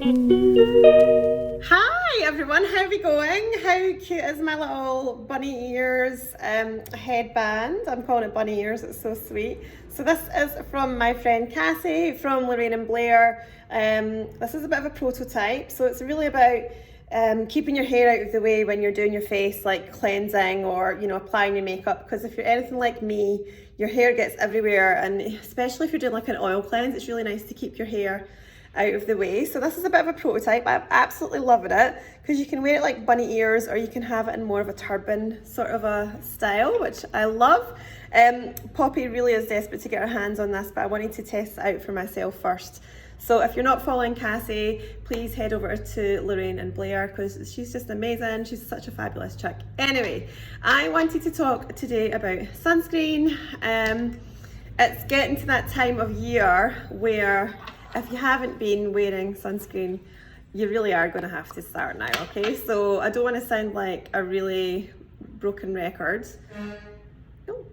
Hi everyone, how are we going? How cute is my little bunny ears headband? I'm calling it bunny ears, it's so sweet. So this is from my friend Cassie from Lorraine and Blair. This is a bit of a prototype, so it's really about keeping your hair out of the way when you're doing your face, like cleansing or applying your makeup, because if you're anything like me, your hair gets everywhere, and especially if you're doing like an oil cleanse, it's really nice to keep your hair out of the way. So this is a bit of a prototype. I'm absolutely loving it because you can wear it like bunny ears, or you can have it in more of a turban sort of a style, which I love. Poppy really is desperate to get her hands on this, but I wanted to test it out for myself first. So if you're not following Cassie, please head over to Lorraine and Blair because she's just amazing. She's such a fabulous chick. Anyway, I wanted to talk today about sunscreen. It's getting to that time of year where if you haven't been wearing sunscreen, you really are going to have to start now, okay? So I don't want to sound like a really broken record. No.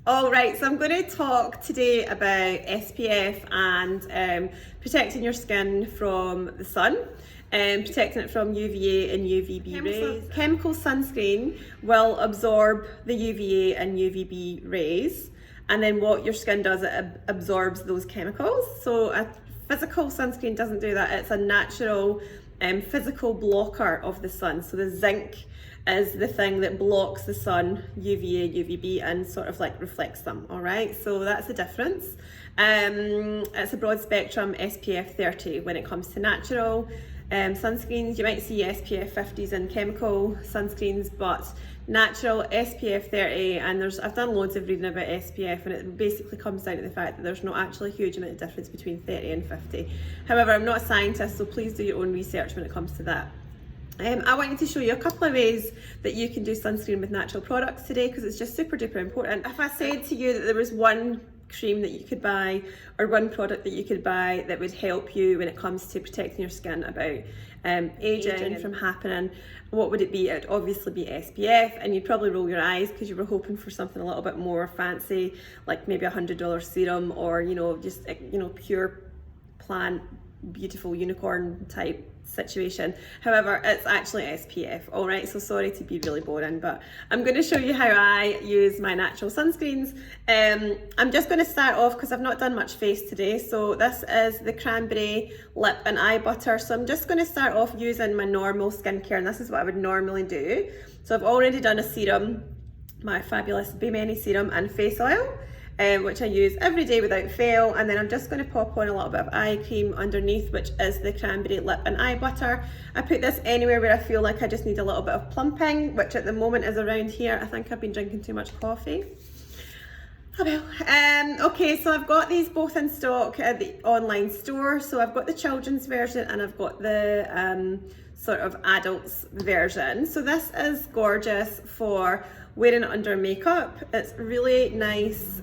All right, so I'm going to talk today about SPF and protecting your skin from the sun and protecting it from UVA and UVB rays. Chemical sunscreen will absorb the UVA and UVB rays, and then what your skin does, it absorbs those chemicals. So a physical sunscreen doesn't do that. It's a natural physical blocker of the sun. So the zinc is the thing that blocks the sun, UVA, UVB, and sort of like reflects them, all right? So that's the difference. It's a broad spectrum SPF 30 when it comes to natural sunscreens. You might see SPF 50s in chemical sunscreens, but natural SPF 30, and I've done loads of reading about SPF, and it basically comes down to the fact that there's not actually a huge amount of difference between 30 and 50. However, I'm not a scientist, so please do your own research when it comes to that. I wanted to show you a couple of ways that you can do sunscreen with natural products today, because it's just super duper important. If I said to you that there was one cream that you could buy or one product that you could buy that would help you when it comes to protecting your skin about aging from happening, what would it be? It would obviously be SPF, and you'd probably roll your eyes because you were hoping for something a little bit more fancy, like maybe $100 serum, or just pure plant beautiful unicorn type situation. However, it's actually SPF, all right? So sorry to be really boring, but I'm going to show you how I use my natural sunscreens. I'm just going to start off because I've not done much face today. So this is the cranberry lip and eye butter. So I'm just going to start off using my normal skincare, and this is what I would normally do. So I've already done a serum, my fabulous Be Many serum and face oil, which I use every day without fail, and then I'm just going to pop on a little bit of eye cream underneath, which is the cranberry lip and eye butter. I put this anywhere where I feel like I just need a little bit of plumping, which at the moment is around here. I think I've been drinking too much coffee. Oh well. Okay, so I've got these both in stock at the online store. So I've got the children's version and I've got the sort of adults version. So this is gorgeous for wearing it under makeup. It's really nice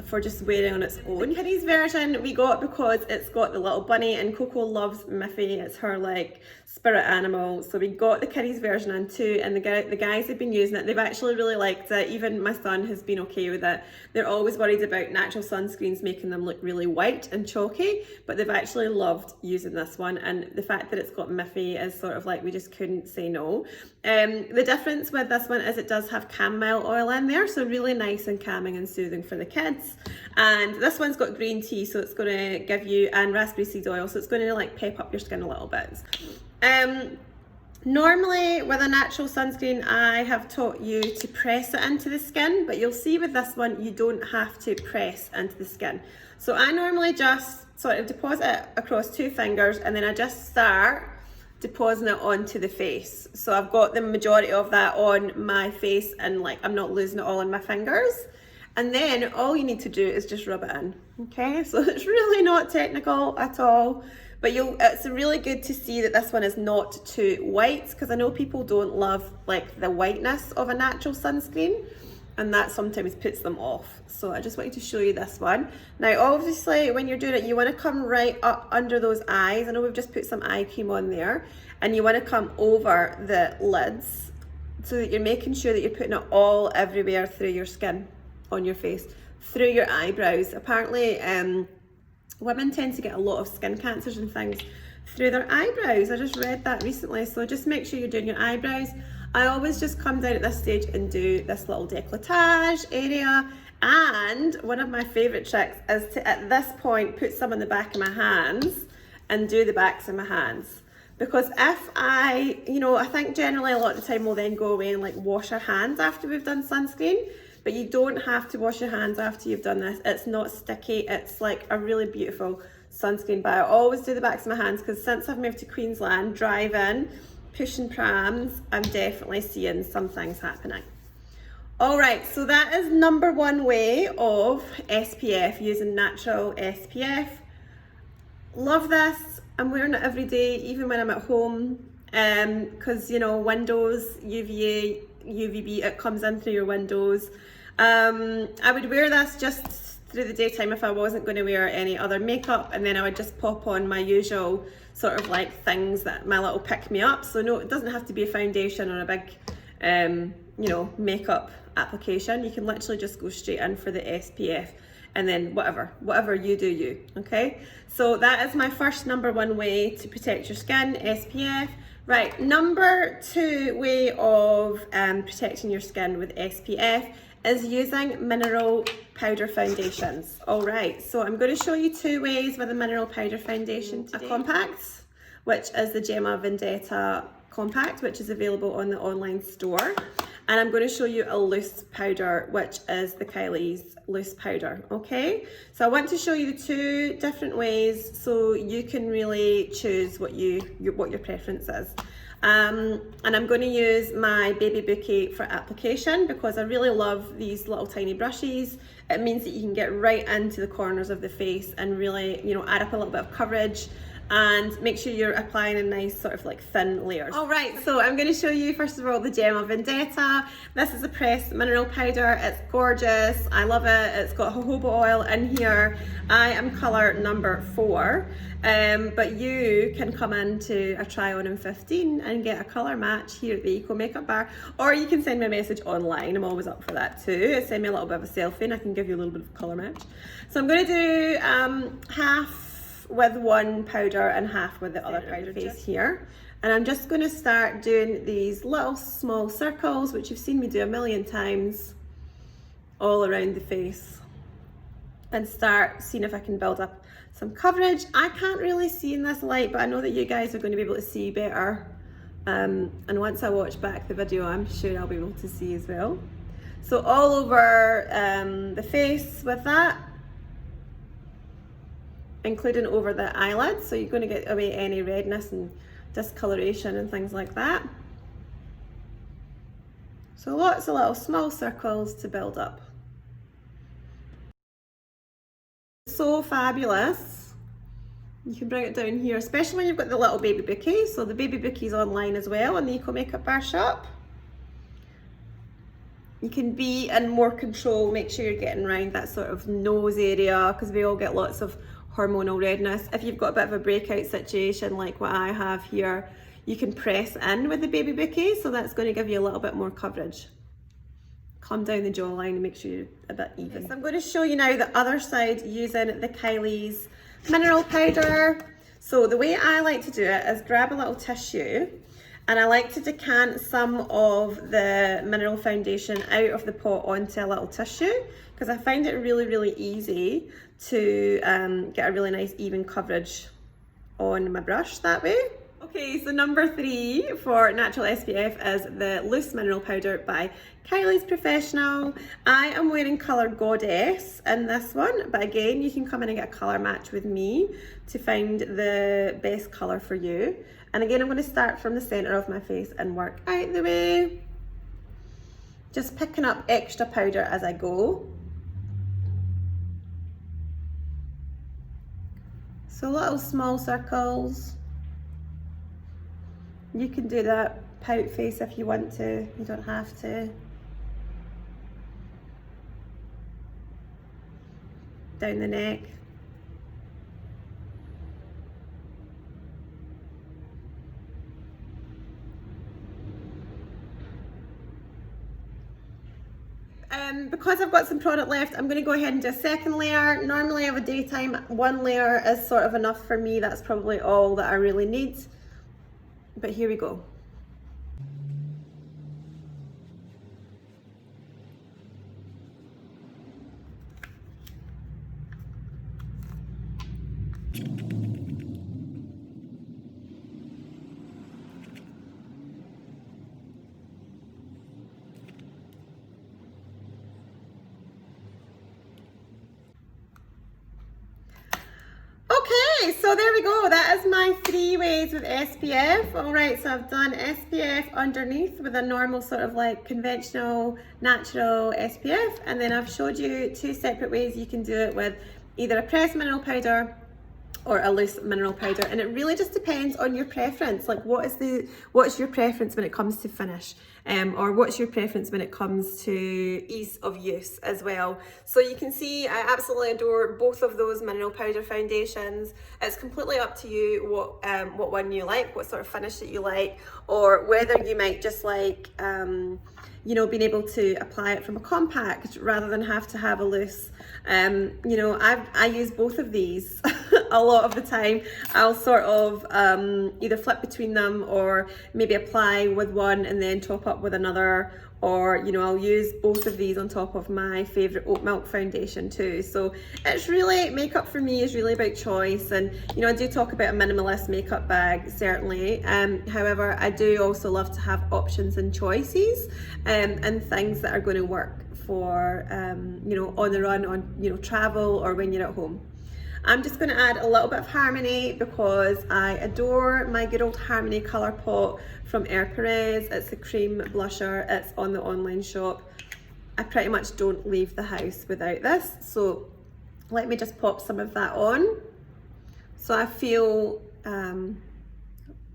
for just wearing on its own. The kiddies version we got because it's got the little bunny, and Coco loves Miffy. It's her like spirit animal. So we got the kiddies version in too, and the guys have been using it. They've actually really liked it. Even my son has been okay with it. They're always worried about natural sunscreens making them look really white and chalky, but they've actually loved using this one, and the fact that it's got Miffy is sort of like we just couldn't say no. The difference with this one is it does have chamomile oil in there, so really nice and calming and soothing for the kids. And this one's got green tea, so it's going to give you, and raspberry seed oil, so it's going to like pep up your skin a little bit. Normally with a natural sunscreen I have taught you to press it into the skin, but you'll see with this one you don't have to press into the skin. So I normally just sort of deposit it across 2 fingers, and then I just start depositing it onto the face. So I've got the majority of that on my face, and like I'm not losing it all in my fingers. And then all you need to do is just rub it in. Okay, so it's really not technical at all, but it's really good to see that this one is not too white, because I know people don't love like the whiteness of a natural sunscreen, and that sometimes puts them off. So I just wanted to show you this one. Now obviously when you're doing it, you want to come right up under those eyes. I know we've just put some eye cream on there, and you want to come over the lids so that you're making sure that you're putting it all everywhere through your skin, on your face, through your eyebrows. Apparently women tend to get a lot of skin cancers and things through their eyebrows. I just read that recently, so just make sure you're doing your eyebrows. I always just come down at this stage and do this little décolletage area. And one of my favourite tricks is to, at this point, put some on the back of my hands and do the backs of my hands. Because if I, I think generally a lot of the time we'll then go away and like wash our hands after we've done sunscreen, but you don't have to wash your hands after you've done this. It's not sticky. It's like a really beautiful sunscreen, but I always do the backs of my hands because since I've moved to Queensland, driving, pushing prams, I'm definitely seeing some things happening. All right, so that is number one way of SPF, using natural SPF. Love this. I'm wearing it every day, even when I'm at home, because windows, UVA, UVB, it comes in through your windows. I would wear this just through the daytime if I wasn't going to wear any other makeup, and then I would just pop on my usual sort of like things that my little pick me up. So no, it doesn't have to be a foundation or a big makeup application. You can literally just go straight in for the SPF, and then whatever you do you, okay? So that is my first number one way to protect your skin, SPF. Right, number two way of protecting your skin with SPF is using mineral powder foundations. All right, so I'm going to show you two ways with a mineral powder foundation today. A compact, which is the Gemma Vendetta compact, which is available on the online store. And I'm going to show you a loose powder, which is the Kylie's loose powder, okay? So I want to show you the two different ways so you can really choose what your preference is. And I'm going to use my baby buki for application because I really love these little tiny brushes. It means that you can get right into the corners of the face and really, add up a little bit of coverage and make sure you're applying a nice sort of like thin layers. All right, so I'm going to show you first of all the Gemma Vendetta. This is a pressed mineral powder. It's gorgeous. I love it. It's got jojoba oil in here. I am colour number 4, but you can come into a try on in 15 and get a colour match here at the Eco Makeup Bar, or you can send me a message online. I'm always up for that too. Send me a little bit of a selfie and I can give you a little bit of colour match. So I'm going to do half with one powder and half with the other powder face here, and I'm just going to start doing these little small circles, which you've seen me do a million times, all around the face, and start seeing if I can build up some coverage. I can't really see in this light, but I know that you guys are going to be able to see better, and once I watch back the video I'm sure I'll be able to see as well. So all over the face with that, including over the eyelids, so you're going to get away any redness and discoloration and things like that. So lots of little small circles to build up. So fabulous. You can bring it down here, especially when you've got the little baby buki. So the baby buki is online as well in the Eco Makeup Bar shop. You can be in more control, make sure you're getting around that sort of nose area, because we all get lots of hormonal redness. If you've got a bit of a breakout situation like what I have here, you can press in with the baby buki, so that's going to give you a little bit more coverage. Come down the jawline and make sure you're a bit even. Yes, I'm going to show you now the other side using the Kylie's mineral powder. So the way I like to do it is grab a little tissue, and I like to decant some of the mineral foundation out of the pot onto a little tissue, because I find it really easy to get a really nice even coverage on my brush that way. Okay, so number 3 for natural SPF is the loose mineral powder by Kylie's Professional. I am wearing colour Goddess in this one, but again, you can come in and get a colour match with me to find the best colour for you. And again, I'm going to start from the centre of my face and work out the way. Just picking up extra powder as I go. So little small circles. You can do that pout face if you want to, you don't have to. Down the neck. because I've got some product left, I'm going to go ahead and do a second layer. Normally I have a daytime, one layer is sort of enough for me. That's probably all that I really need. But here we go. Okay, so there we go. That is my 3 ways with SPF. All right, so I've done SPF underneath with a normal sort of like conventional natural SPF, and then I've showed you 2 separate ways you can do it with either a pressed mineral powder or a loose mineral powder, and it really just depends on your preference. Like what's your preference when it comes to finish, or what's your preference when it comes to ease of use as well. So you can see I absolutely adore both of those mineral powder foundations. It's completely up to you what one you like, what sort of finish that you like, or whether you might just like you know, being able to apply it from a compact rather than have to have a loose. You know, I use both of these a lot of the time. I'll sort of either flip between them, or maybe apply with one and then top up with another, or you know, I'll use both of these on top of my favorite oat milk foundation too. So it's really, makeup for me is really about choice. And you know, I do talk about a minimalist makeup bag, certainly. However, I do also love to have options and choices, and things that are going to work for you know, on the run, on, you know, travel, or when you're at home. I'm just going to add a little bit of Harmony because I adore my good old Harmony colour pot from Perez. It's a cream blusher. It's on the online shop. I pretty much don't leave the house without this. So let me just pop some of that on. So I feel, you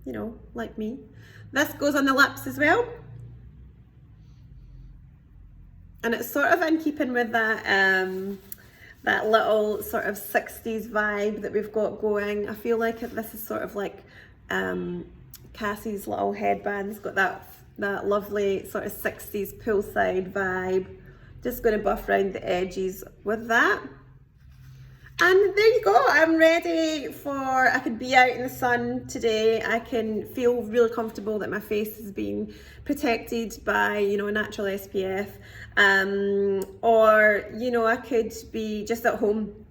know, like me. This goes on the lips as well. And it's sort of in keeping with that little sort of 60s vibe that we've got going. I feel like this is sort of like Cassie's little headband's got that lovely sort of 60s poolside vibe. Just going to buff around the edges with that. And there you go, I'm ready for, I could be out in the sun today. I can feel really comfortable that my face has been protected by, you know, a natural SPF. Or, you know, I could be just at home.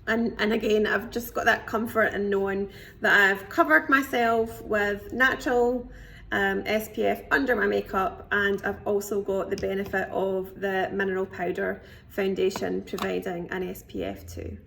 And again, I've just got that comfort in knowing that I've covered myself with natural SPF under my makeup, and I've also got the benefit of the mineral powder foundation providing an SPF too.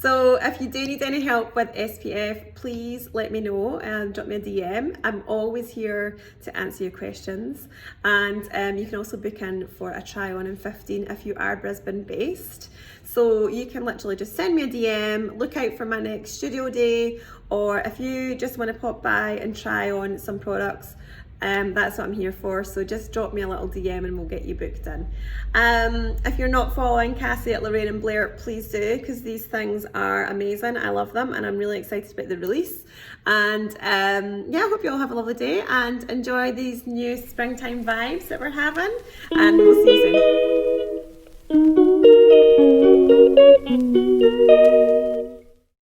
So if you do need any help with SPF, please let me know and drop me a DM. I'm always here to answer your questions. And you can also book in for a try on in 15 if you are Brisbane based. So you can literally just send me a DM, look out for my next studio day, or if you just want to pop by and try on some products, that's what I'm here for. So just drop me a little DM and we'll get you booked in. If you're not following Cassie at Lorraine and Blair, please do, because these things are amazing. I love them and I'm really excited about the release. And yeah, I hope you all have a lovely day and enjoy these new springtime vibes that we're having, and we'll see you soon.